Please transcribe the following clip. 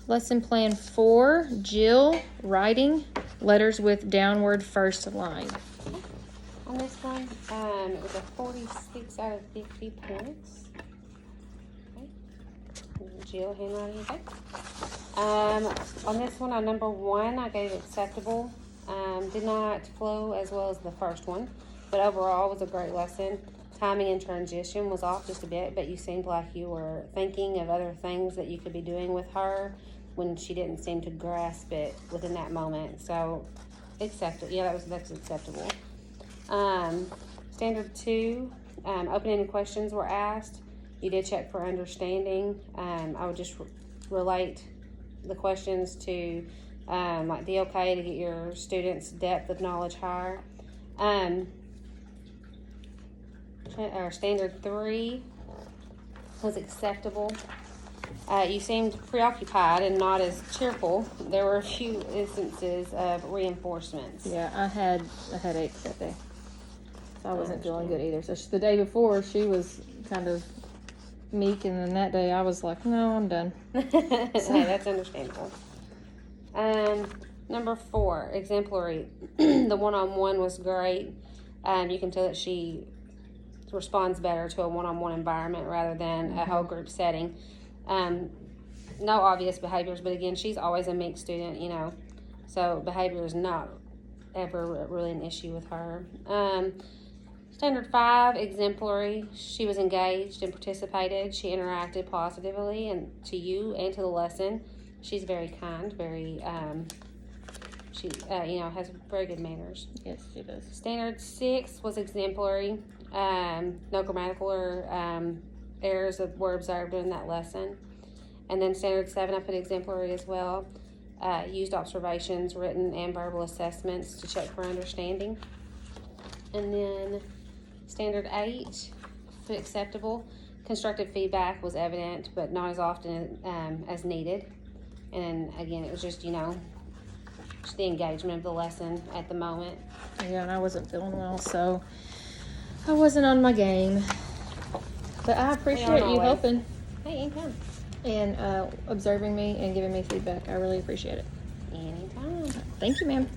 Lesson plan 4, Jill, writing letters with downward first line. On this one, it was a 46 out of 50 points. Okay. Jill, handwriting, okay. On this one, on number 1, I gave acceptable. Did not flow as well as the first one, but overall was a great lesson. Timing and transition was off just a bit, but you seemed like you were thinking of other things that you could be doing with her when she didn't seem to grasp it within that moment. So, acceptable. Yeah, that's acceptable. Standard 2, open-ended questions were asked. You did check for understanding. I would just relate the questions to like the okay to get your students' depth of knowledge higher. Our standard 3 was acceptable. You seemed preoccupied and not as cheerful. There were a few instances of reinforcements. Yeah, I had a headache that day. So I wasn't feeling good either. So the day before, she was kind of meek, and then that day I was like, no, I'm done. Hey, that's understandable. Number 4, exemplary. The one-on-one was great. You can tell that she responds better to a one-on-one environment rather than a whole group setting. No obvious behaviors, but again, she's always a meek student, you know, so behavior is not ever really an issue with her. Standard 5, exemplary. She was engaged and participated. She interacted positively and to you and to the lesson. She's very kind, very, she, has very good manners. Yes, she does. Standard 6 was exemplary. No grammatical or errors were observed in that lesson. And then standard 7, I put exemplary as well. Used observations, written and verbal assessments to check for understanding. And then standard 8, put acceptable. Constructive feedback was evident, but not as often as needed. And again, it was just, just the engagement of the lesson at the moment. Yeah, and I wasn't feeling well, so I wasn't on my game. But I appreciate you helping. Hey, anytime. And observing me and giving me feedback. I really appreciate it. Anytime. Thank you, ma'am.